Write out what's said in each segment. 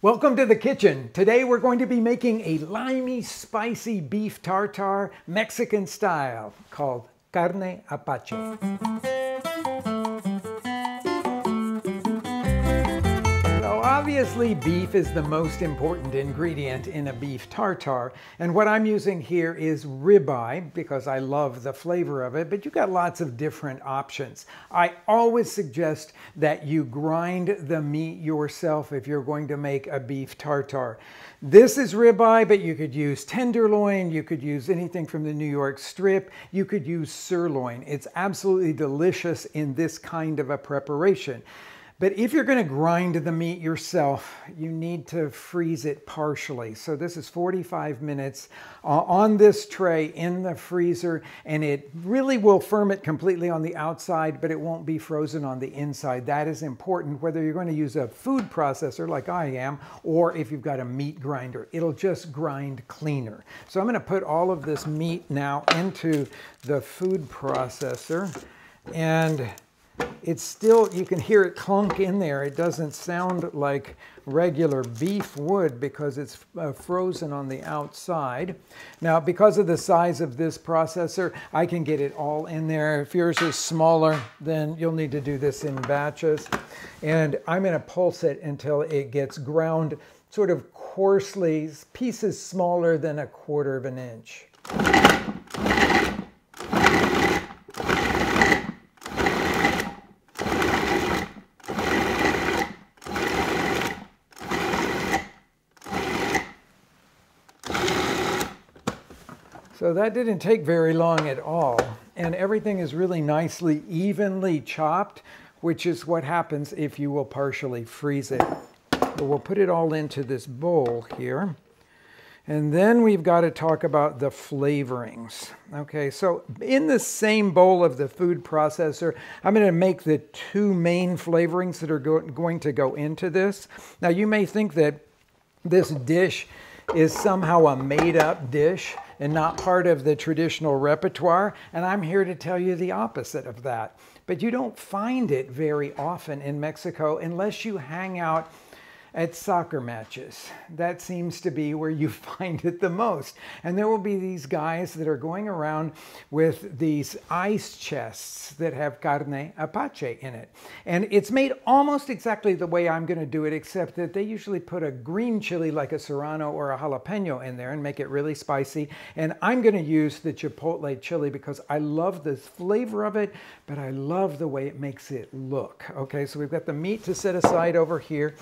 Welcome to the kitchen. Today we're going to be making a limey, spicy beef tartare, Mexican style, called Carne Apache. So obviously beef is the most important ingredient in a beef tartare, and what I'm using here is ribeye because I love the flavor of it, but you've got lots of different options. I always suggest that you grind the meat yourself if you're going to make a beef tartare. This is ribeye, but you could use tenderloin, you could use anything from the New York strip, you could use sirloin. It's absolutely delicious in this kind of a preparation. But if you're going to grind the meat yourself, you need to freeze it partially. So this is 45 minutes on this tray in the freezer, and it really will firm it completely on the outside, but it won't be frozen on the inside. That is important whether you're going to use a food processor like I am, or if you've got a meat grinder. It'll just grind cleaner. So I'm going to put all of this meat now into the food processor, and it's still, you can hear it clunk in there. It doesn't sound like regular beef would because it's frozen on the outside. Now, because of the size of this processor, I can get it all in there. If yours is smaller, then you'll need to do this in batches. And I'm going to pulse it until it gets ground sort of coarsely, pieces smaller than 1/4 of an inch. So that didn't take very long at all, and everything is really nicely evenly chopped, which is what happens if you will partially freeze it. But we'll put it all into this bowl here, and then we've got to talk about the flavorings. Okay, so in the same bowl of the food processor, I'm going to make the 2 main flavorings that are going to go into this. Now you may think that this dish is somehow a made-up dish and not part of the traditional repertoire, and I'm here to tell you the opposite of that. But you don't find it very often in Mexico unless you hang out at soccer matches. That seems to be where you find it the most. And there will be these guys that are going around with these ice chests that have Carne Apache in it. And it's made almost exactly the way I'm going to do it, except that they usually put a green chili like a serrano or a jalapeno in there and make it really spicy. And I'm going to use the chipotle chili because I love the flavor of it, but I love the way it makes it look. Okay, so we've got the meat to set aside over here.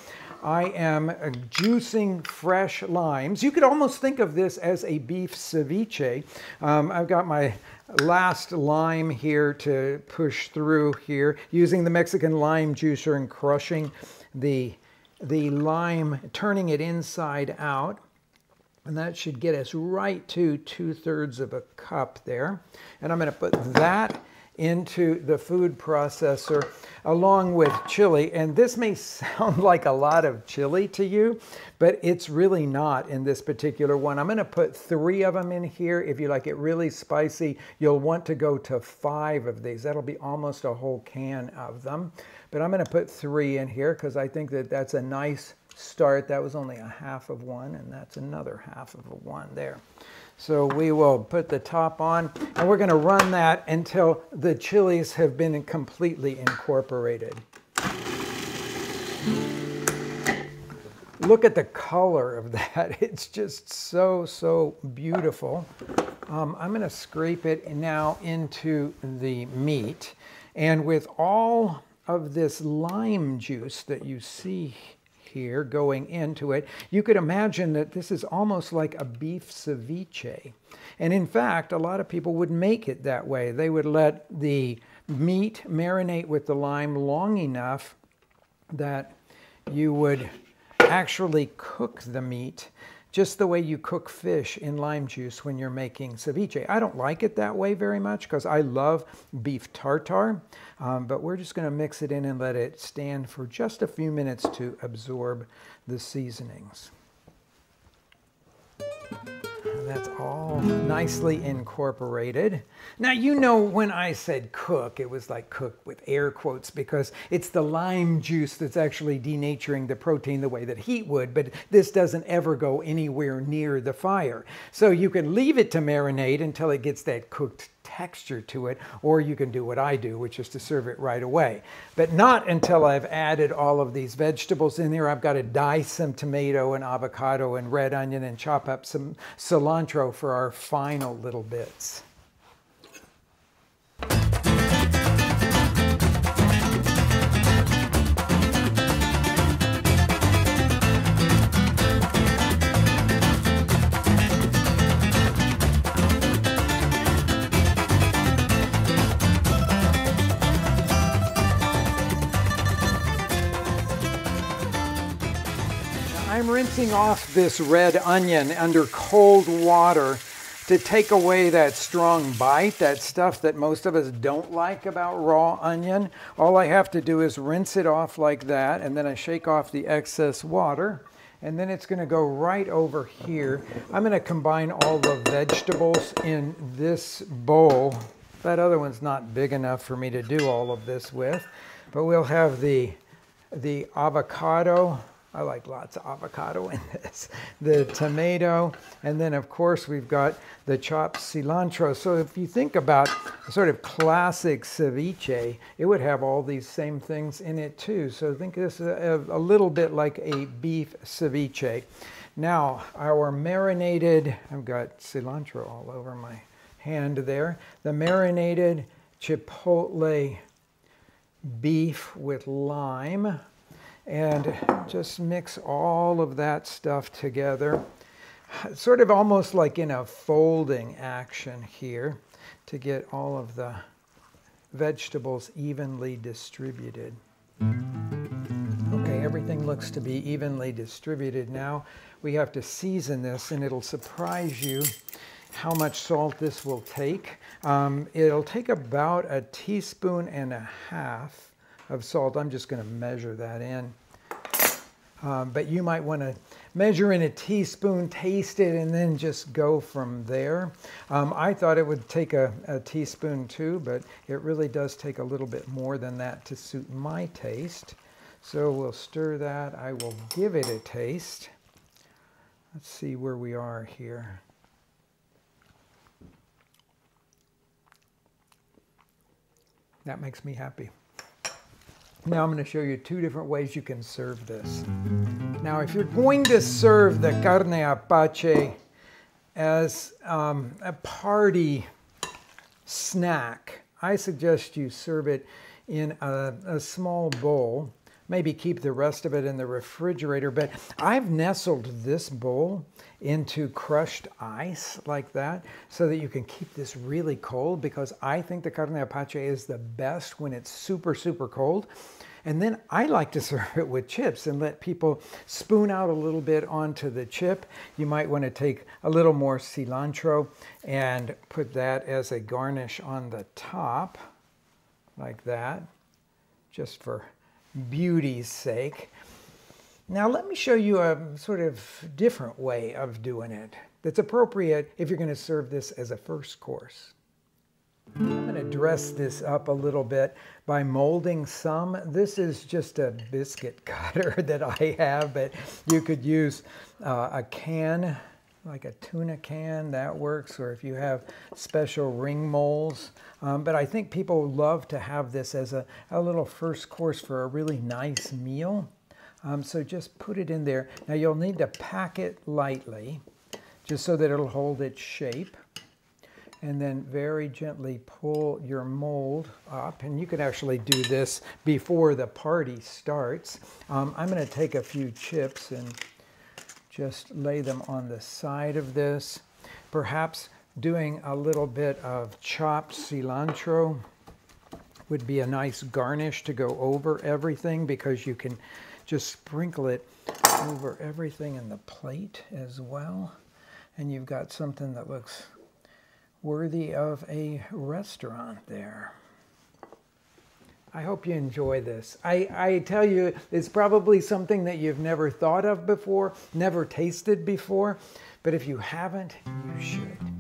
I am juicing fresh limes. You could almost think of this as a beef ceviche. I've got my last lime here to push through here, using the Mexican lime juicer and crushing the lime, turning it inside out. And that should get us right to 2/3 of a cup there. And I'm going to put that into the food processor along with chili. And this may sound like a lot of chili to you, but it's really not in this particular one. I'm going to put 3 of them in here. If you like it really spicy, you'll want to go to 5 of these. That'll be almost a whole can of them. But I'm going to put 3 in here because I think that that's a nice start. That was only 1/2 of one, and that's another 1/2 of a one there. So we will put the top on, and we're going to run that until the chilies have been completely incorporated. Look at the color of that. It's just so beautiful. I'm going to scrape it now into the meat. And with all of this lime juice that you see here going into it, you could imagine that this is almost like a beef ceviche. And in fact, a lot of people would make it that way. They would let the meat marinate with the lime long enough that you would actually cook the meat just the way you cook fish in lime juice when you're making ceviche. I don't like it that way very much because I love beef tartare, but we're just going to mix it in and let it stand for just a few minutes to absorb the seasonings. That's all nicely incorporated. Now, you know, when I said cook, it was like cook with air quotes because it's the lime juice that's actually denaturing the protein the way that heat would, but this doesn't ever go anywhere near the fire. So you can leave it to marinate until it gets that cooked texture to it, or you can do what I do, which is to serve it right away. But not until I've added all of these vegetables in here. I've got to dice some tomato and avocado and red onion and chop up some cilantro for our final little bits. I'm rinsing off this red onion under cold water to take away that strong bite, that stuff that most of us don't like about raw onion. All I have to do is rinse it off like that, and then I shake off the excess water, and then it's going to go right over here. I'm going to combine all the vegetables in this bowl. That other one's not big enough for me to do all of this with, but we'll have the avocado. I like lots of avocado in this. The tomato, and then of course we've got the chopped cilantro. So if you think about sort of classic ceviche, it would have all these same things in it too. So think this is a little bit like a beef ceviche. Now our marinated, I've got cilantro all over my hand there. The marinated chipotle beef with lime. And just mix all of that stuff together, sort of almost like in a folding action here to get all of the vegetables evenly distributed. Okay, everything looks to be evenly distributed now. We have to season this, and it'll surprise you how much salt this will take. It'll take about 1.5 teaspoons of salt. I'm just going to measure that in. But you might want to measure in 1 teaspoon, taste it, and then just go from there. I thought it would take a teaspoon too, but it really does take a little bit more than that to suit my taste. So we'll stir that. I will give it a taste. Let's see where we are here. That makes me happy. Now I'm going to show you 2 different ways you can serve this. Now if you're going to serve the Carne Apache as a party snack, I suggest you serve it in a small bowl. Maybe keep the rest of it in the refrigerator, but I've nestled this bowl into crushed ice like that so that you can keep this really cold, because I think the Carne Apache is the best when it's super, super cold. And then I like to serve it with chips and let people spoon out a little bit onto the chip. You might want to take a little more cilantro and put that as a garnish on the top like that, just for beauty's sake. Now let me show you a sort of different way of doing it that's appropriate if you're going to serve this as a first course. I'm going to dress this up a little bit by molding some. This is just a biscuit cutter that I have, but you could use a can, like a tuna can, that works, or if you have special ring molds. But I think people love to have this as a little first course for a really nice meal. So just put it in there. Now you'll need to pack it lightly, just so that it'll hold its shape. And then very gently pull your mold up. And you can actually do this before the party starts. I'm going to take a few chips and just lay them on the side of this. Perhaps doing a little bit of chopped cilantro would be a nice garnish to go over everything, because you can just sprinkle it over everything in the plate as well. And you've got something that looks worthy of a restaurant there. I hope you enjoy this. I tell you, it's probably something that you've never thought of before, never tasted before, but if you haven't, you should.